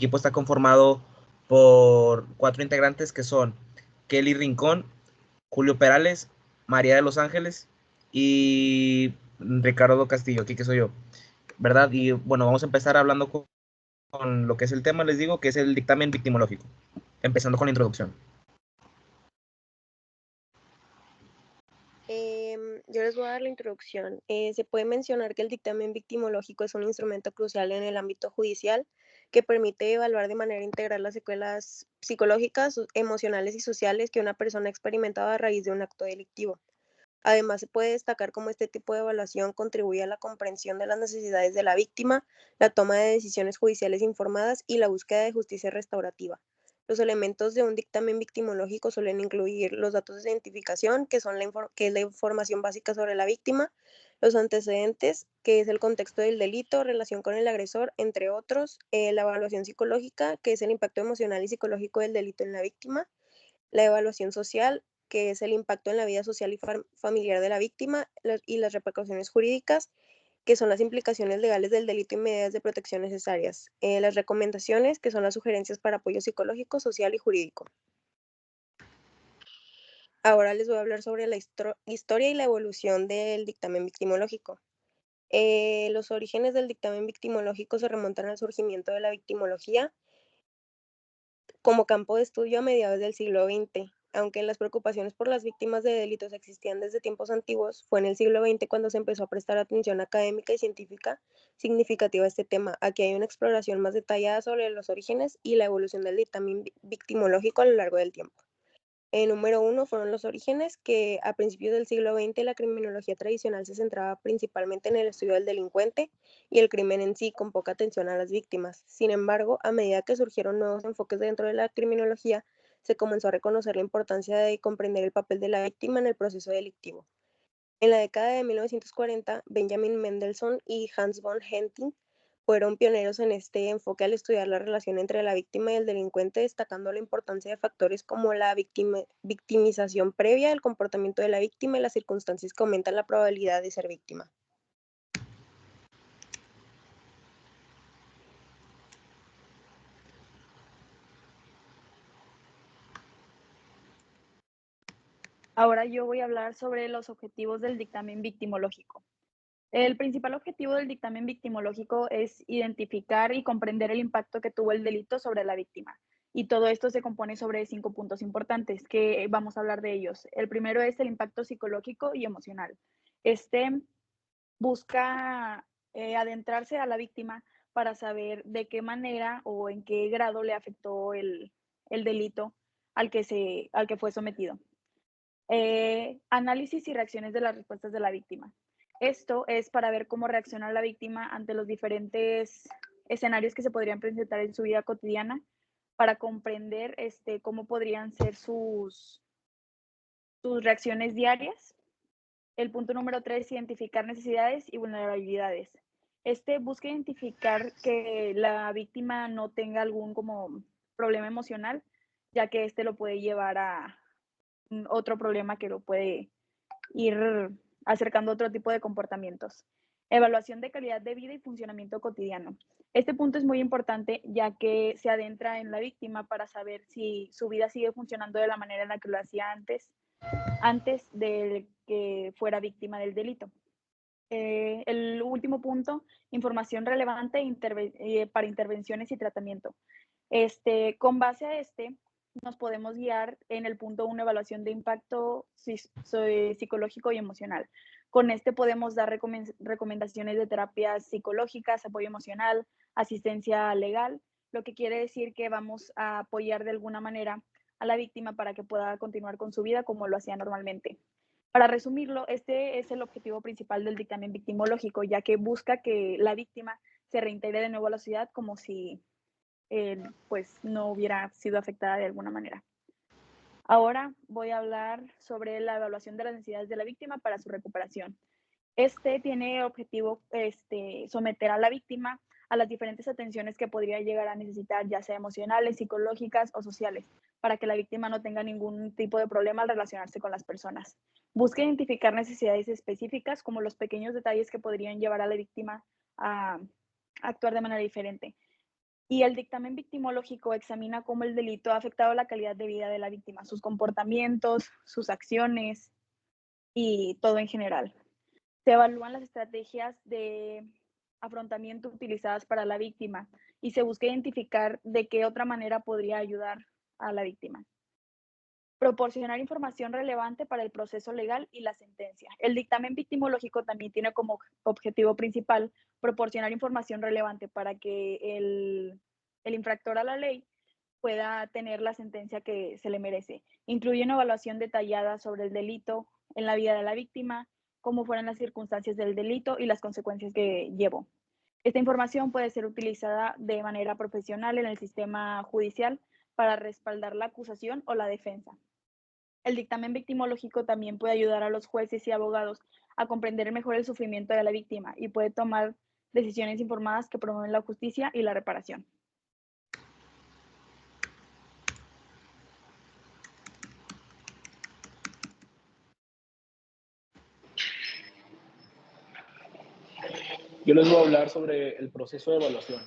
equipo está conformado por 4 integrantes que son Kelly Rincón, Julio Perales, María de Los Ángeles y Ricardo Castillo, aquí que soy yo, ¿verdad? Y bueno, vamos a empezar hablando con lo que es el tema, les digo, que es el dictamen victimológico, empezando con la introducción. Yo les voy a dar la introducción. Se puede mencionar que el dictamen victimológico es un instrumento crucial en el ámbito judicial que permite evaluar de manera integral las secuelas psicológicas, emocionales y sociales que una persona ha experimentado a raíz de un acto delictivo. Además, se puede destacar cómo este tipo de evaluación contribuye a la comprensión de las necesidades de la víctima, la toma de decisiones judiciales informadas y la búsqueda de justicia restaurativa. Los elementos de un dictamen victimológico suelen incluir los datos de identificación, que es la información básica sobre la víctima, los antecedentes, que es el contexto del delito, relación con el agresor, entre otros, la evaluación psicológica, que es el impacto emocional y psicológico del delito en la víctima, la evaluación social, que es el impacto en la vida social y familiar de la víctima, y las repercusiones jurídicas, que son las implicaciones legales del delito y medidas de protección necesarias. Las recomendaciones, que son las sugerencias para apoyo psicológico, social y jurídico. Ahora les voy a hablar sobre la historia y la evolución del dictamen victimológico. Los orígenes del dictamen victimológico se remontan al surgimiento de la victimología como campo de estudio a mediados del siglo XX. Aunque las preocupaciones por las víctimas de delitos existían desde tiempos antiguos, fue en el siglo XX cuando se empezó a prestar atención académica y científica significativa a este tema. Aquí hay una exploración más detallada sobre los orígenes y la evolución del dictamen victimológico a lo largo del tiempo. Número uno fueron los orígenes, que a principios del siglo XX la criminología tradicional se centraba principalmente en el estudio del delincuente y el crimen en sí, con poca atención a las víctimas. Sin embargo, a medida que surgieron nuevos enfoques dentro de la criminología, se comenzó a reconocer la importancia de comprender el papel de la víctima en el proceso delictivo. En la década de 1940, Benjamin Mendelssohn y Hans von Henting fueron pioneros en este enfoque al estudiar la relación entre la víctima y el delincuente, destacando la importancia de factores como la victimización previa, el comportamiento de la víctima y las circunstancias que aumentan la probabilidad de ser víctima. Ahora yo voy a hablar sobre los objetivos del dictamen victimológico. El principal objetivo del dictamen victimológico es identificar y comprender el impacto que tuvo el delito sobre la víctima. Y todo esto se compone sobre 5 puntos importantes que vamos a hablar de ellos. El primero es el impacto psicológico y emocional. Este busca adentrarse a la víctima para saber de qué manera o en qué grado le afectó el delito al que fue sometido. Análisis y reacciones de las respuestas de la víctima. Esto es para ver cómo reacciona la víctima ante los diferentes escenarios que se podrían presentar en su vida cotidiana, para comprender cómo podrían ser sus reacciones diarias. El punto número 3, identificar necesidades y vulnerabilidades. Busca identificar que la víctima no tenga algún como problema emocional, ya que lo puede llevar a otro problema que lo puede ir acercando a otro tipo de comportamientos. Evaluación de calidad de vida y funcionamiento cotidiano. Este punto es muy importante, ya que se adentra en la víctima para saber si su vida sigue funcionando de la manera en la que lo hacía antes de que fuera víctima del delito. El último punto, información relevante para intervenciones y tratamiento. Con base a nos podemos guiar en el punto 1, evaluación de impacto psicológico y emocional. Con podemos dar recomendaciones de terapias psicológicas, apoyo emocional, asistencia legal, lo que quiere decir que vamos a apoyar de alguna manera a la víctima para que pueda continuar con su vida como lo hacía normalmente. Para resumirlo, este es el objetivo principal del dictamen victimológico, ya que busca que la víctima se reintegre de nuevo a la sociedad como si pues no hubiera sido afectada de alguna manera. Ahora voy a hablar sobre la evaluación de las necesidades de la víctima para su recuperación. Tiene objetivo someter a la víctima a las diferentes atenciones que podría llegar a necesitar, ya sea emocionales, psicológicas o sociales, para que la víctima no tenga ningún tipo de problema al relacionarse con las personas. Busca identificar necesidades específicas, como los pequeños detalles que podrían llevar a la víctima a actuar de manera diferente. Y el dictamen victimológico examina cómo el delito ha afectado la calidad de vida de la víctima, sus comportamientos, sus acciones y todo en general. Se evalúan las estrategias de afrontamiento utilizadas para la víctima y se busca identificar de qué otra manera podría ayudar a la víctima. Proporcionar información relevante para el proceso legal y la sentencia. El dictamen victimológico también tiene como objetivo principal proporcionar información relevante para que el infractor a la ley pueda tener la sentencia que se le merece. Incluye una evaluación detallada sobre el delito en la vida de la víctima, cómo fueron las circunstancias del delito y las consecuencias que llevó. Esta información puede ser utilizada de manera profesional en el sistema judicial para respaldar la acusación o la defensa. El dictamen victimológico también puede ayudar a los jueces y abogados a comprender mejor el sufrimiento de la víctima y puede tomar decisiones informadas que promueven la justicia y la reparación. Yo les voy a hablar sobre el proceso de evaluación.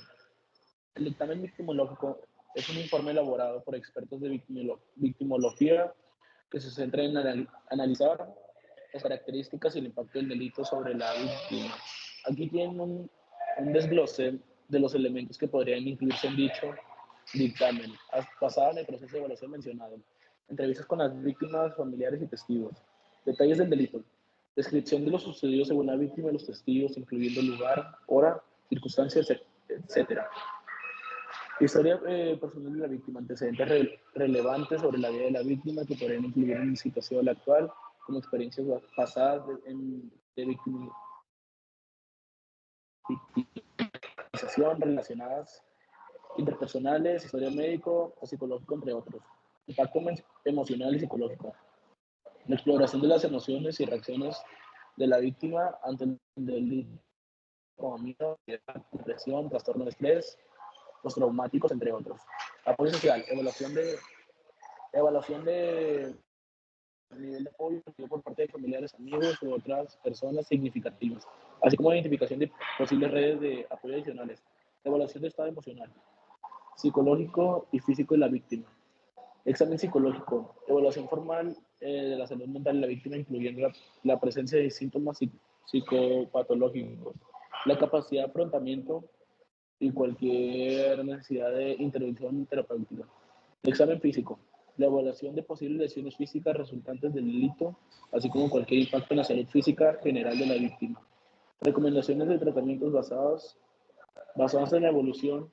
El dictamen victimológico es un informe elaborado por expertos de victimología que se centra en analizar las características y el impacto del delito sobre la víctima. Aquí tienen un desglose de los elementos que podrían incluirse en dicho dictamen, basado en el proceso de evaluación mencionado. Entrevistas con las víctimas, familiares y testigos. Detalles del delito. Descripción de lo sucedido según la víctima y los testigos, incluyendo lugar, hora, circunstancias, etc. Historia personal de la víctima, antecedentes relevantes sobre la vida de la víctima que podrían incluir en situación actual, como experiencias pasadas de victimización relacionadas interpersonales, historia médico o psicológico, entre otros. Impacto emocional y psicológico. La exploración de las emociones y reacciones de la víctima ante el delito, como miedo, depresión, trastorno de estrés, los traumáticos, entre otros. Apoyo social, evaluación de nivel de apoyo por parte de familiares, amigos u otras personas significativas, así como la identificación de posibles redes de apoyo adicionales. Evaluación de estado emocional, psicológico y físico de la víctima. Examen psicológico, evaluación formal de la salud mental de la víctima, incluyendo la presencia de síntomas psicopatológicos, la capacidad de afrontamiento y cualquier necesidad de intervención terapéutica. Examen físico, la evaluación de posibles lesiones físicas resultantes del delito, así como cualquier impacto en la salud física general de la víctima. Recomendaciones de tratamientos basadas en la evolución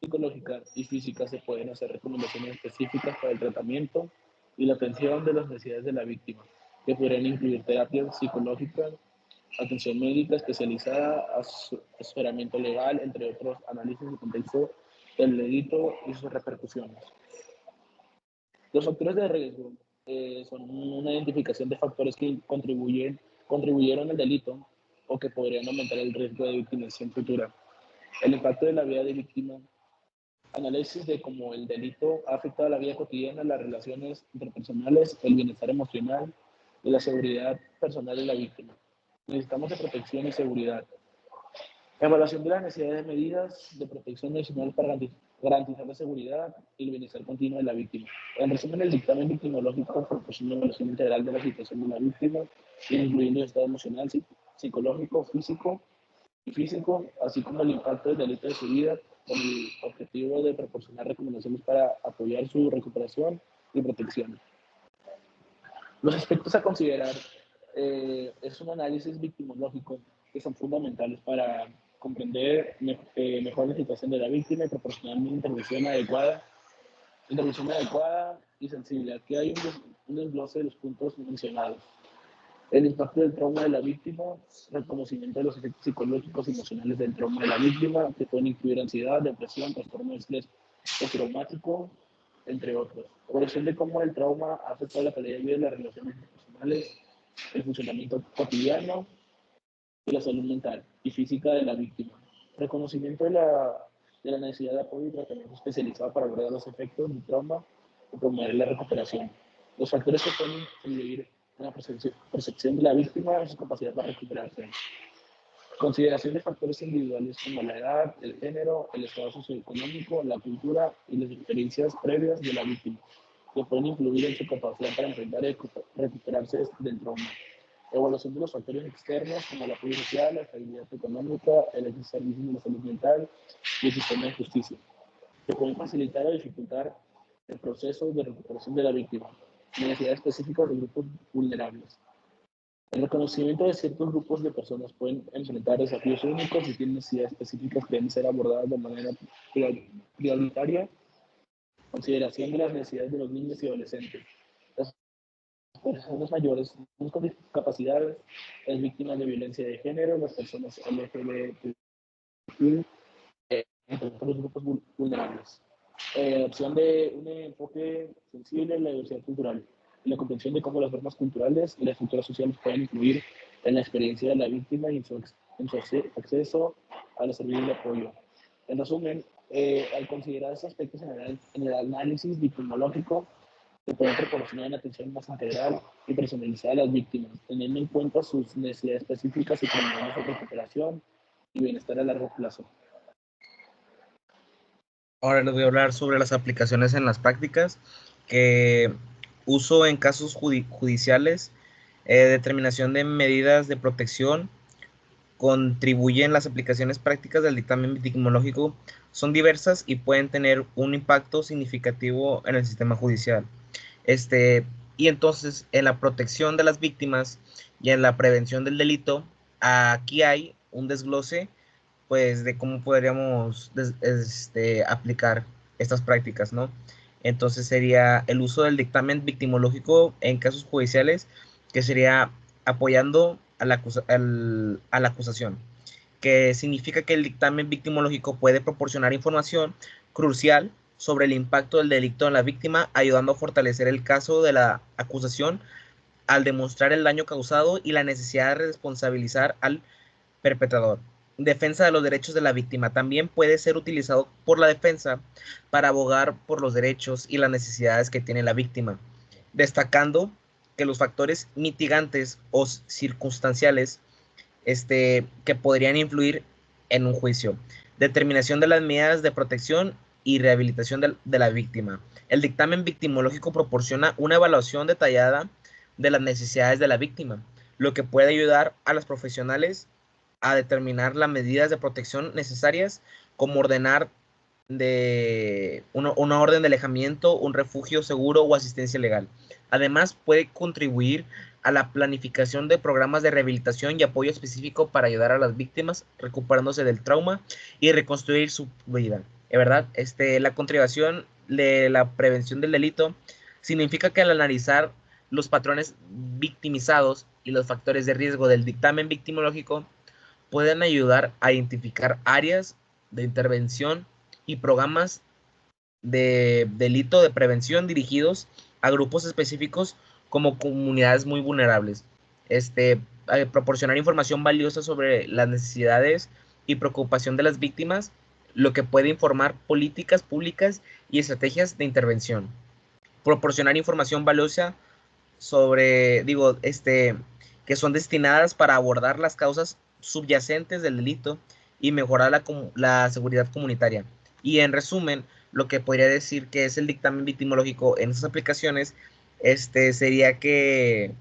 psicológica y física. Se pueden hacer recomendaciones específicas para el tratamiento y la atención de las necesidades de la víctima, que podrían incluir terapia psicológica, atención médica especializada, asesoramiento legal, entre otros análisis de contexto del delito y sus repercusiones. Los factores de riesgo son una identificación de factores que contribuyeron al delito o que podrían aumentar el riesgo de victimización futura. El impacto de la vida de víctima, análisis de cómo el delito ha afectado a la vida cotidiana, las relaciones interpersonales, el bienestar emocional y la seguridad personal de la víctima. Necesitamos de protección y seguridad. Evaluación de las necesidades de medidas de protección adicional para garantizar la seguridad y el bienestar continuo de la víctima. En resumen, el dictamen victimológico proporciona una evaluación integral de la situación de la víctima, incluyendo el estado emocional, psicológico, físico, así como el impacto del delito de su vida, con el objetivo de proporcionar recomendaciones para apoyar su recuperación y protección. Los aspectos a considerar es un análisis victimológico que son fundamentales para comprender mejor la situación de la víctima y proporcionar una intervención adecuada y sensibilidad. Que hay un desglose de los puntos mencionados. El impacto del trauma de la víctima, reconocimiento de los efectos psicológicos y emocionales del trauma de la víctima, que pueden incluir ansiedad, depresión, trastorno de estrés postraumático, entre otros. Evaluación de cómo el trauma ha afectado la calidad de vida de las relaciones personales, el funcionamiento cotidiano y la salud mental y física de la víctima. Reconocimiento de la necesidad de apoyo y tratamiento especializado para abordar los efectos del trauma y promover la recuperación. Los factores que pueden influir en la percepción de la víctima y su capacidad para recuperarse. Consideración de factores individuales como la edad, el género, el estado socioeconómico, la cultura y las experiencias previas de la víctima, que pueden influir en su capacidad para enfrentar y recuperarse del trauma. Evaluación de los factores externos como el apoyo social, la estabilidad económica, el servicio de la salud mental y el sistema de justicia, que pueden facilitar o dificultar el proceso de recuperación de la víctima. Necesidades específicas de grupos vulnerables. El reconocimiento de ciertos grupos de personas pueden enfrentar desafíos únicos y tienen necesidades específicas que deben ser abordadas de manera prioritaria. Consideración de las necesidades de los niños y adolescentes. Las personas mayores con discapacidades, las víctimas de violencia de género, las personas LGBT, entre otros grupos vulnerables. Opción de un enfoque sensible en la diversidad cultural y la comprensión de cómo las normas culturales y las estructuras sociales pueden influir en la experiencia de la víctima y en su acceso a los servicios de apoyo. En resumen, al considerar estos aspectos en el análisis victimológico, se puede proporcionar una atención más integral y personalizada a las víctimas, teniendo en cuenta sus necesidades específicas y promoviendo su recuperación y bienestar a largo plazo. Ahora les voy a hablar sobre las aplicaciones en las prácticas que uso en casos judiciales, determinación de medidas de protección, contribuyen las aplicaciones prácticas del dictamen victimológico, son diversas y pueden tener un impacto significativo en el sistema judicial. Y entonces en la protección de las víctimas y en la prevención del delito, aquí hay un desglose pues de cómo podríamos aplicar estas prácticas, ¿no? Entonces sería el uso del dictamen victimológico en casos judiciales, que sería apoyando a la acusación, que significa que el dictamen victimológico puede proporcionar información crucial sobre el impacto del delito en la víctima, ayudando a fortalecer el caso de la acusación al demostrar el daño causado y la necesidad de responsabilizar al perpetrador. Defensa de los derechos de la víctima. También puede ser utilizado por la defensa para abogar por los derechos y las necesidades que tiene la víctima, destacando que los factores mitigantes o circunstanciales que podrían influir en un juicio. Determinación de las medidas de protección y rehabilitación de la víctima. El dictamen victimológico proporciona una evaluación detallada de las necesidades de la víctima, lo que puede ayudar a los profesionales a determinar las medidas de protección necesarias, como ordenar una orden de alejamiento, un refugio seguro o asistencia legal. Además, puede contribuir a la planificación de programas de rehabilitación y apoyo específico para ayudar a las víctimas recuperándose del trauma y reconstruir su vida. Es verdad, la contribución de la prevención del delito significa que al analizar los patrones victimizados y los factores de riesgo del dictamen victimológico, pueden ayudar a identificar áreas de intervención y programas de delito de prevención dirigidos a grupos específicos como comunidades muy vulnerables. Proporcionar información valiosa sobre las necesidades y preocupación de las víctimas, lo que puede informar políticas públicas y estrategias de intervención. Proporcionar información valiosa sobre, que son destinadas para abordar las causas subyacentes del delito y mejorar la seguridad comunitaria. Y en resumen, lo que podría decir que es el dictamen victimológico en esas aplicaciones, sería que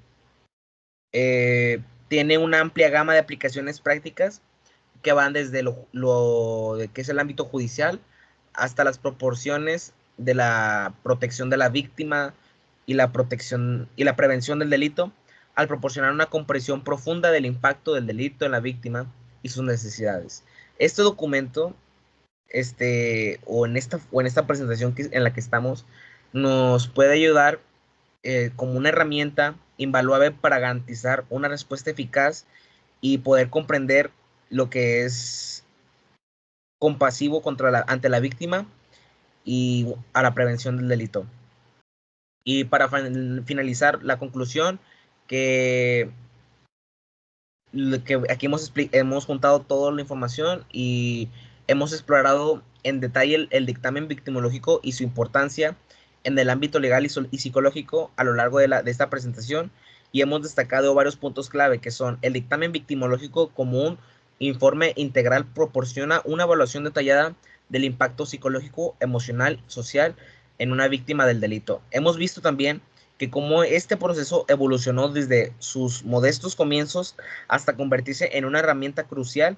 tiene una amplia gama de aplicaciones prácticas que van desde lo que es el ámbito judicial hasta las proporciones de la protección de la víctima y la protección y la prevención del delito, al proporcionar una comprensión profunda del impacto del delito en la víctima y sus necesidades. Este documento, o en esta presentación en la que estamos, nos puede ayudar como una herramienta invaluable para garantizar una respuesta eficaz y poder comprender lo que es compasivo ante la víctima y a la prevención del delito. Y para finalizar, la conclusión que aquí hemos juntado toda la información y hemos explorado en detalle el dictamen victimológico y su importancia en el ámbito legal y psicológico a lo largo de esta presentación, y hemos destacado varios puntos clave, que son el dictamen victimológico como un informe integral proporciona una evaluación detallada del impacto psicológico, emocional, social en una víctima del delito. Hemos visto también que cómo este proceso evolucionó desde sus modestos comienzos hasta convertirse en una herramienta crucial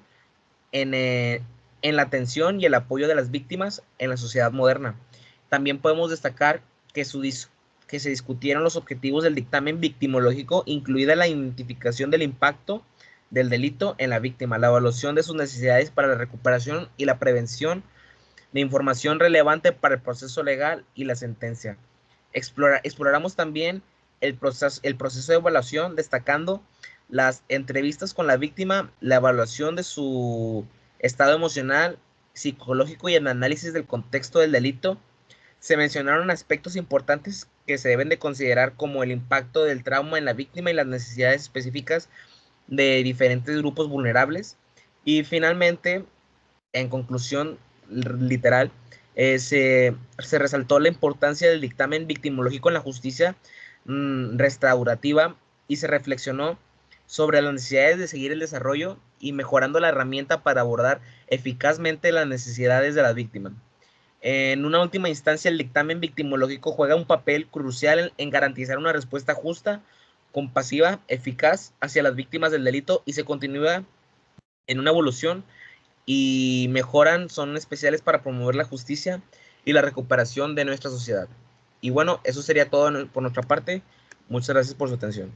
en la atención y el apoyo de las víctimas en la sociedad moderna. También podemos destacar que se discutieron los objetivos del dictamen victimológico, incluida la identificación del impacto del delito en la víctima, la evaluación de sus necesidades para la recuperación y la prevención de información relevante para el proceso legal y la sentencia. Exploramos también el proceso de evaluación, destacando las entrevistas con la víctima, la evaluación de su estado emocional, psicológico y el análisis del contexto del delito. Se mencionaron aspectos importantes que se deben de considerar, como el impacto del trauma en la víctima y las necesidades específicas de diferentes grupos vulnerables. Y finalmente, en conclusión literal, se resaltó la importancia del dictamen victimológico en la justicia restaurativa, y se reflexionó sobre las necesidades de seguir el desarrollo y mejorando la herramienta para abordar eficazmente las necesidades de la víctima. En una última instancia, el dictamen victimológico juega un papel crucial en garantizar una respuesta justa, compasiva, eficaz hacia las víctimas del delito, y se continúa en una evolución y mejoran, son especiales para promover la justicia y la recuperación de nuestra sociedad. Y bueno, eso sería todo por nuestra parte. Muchas gracias por su atención.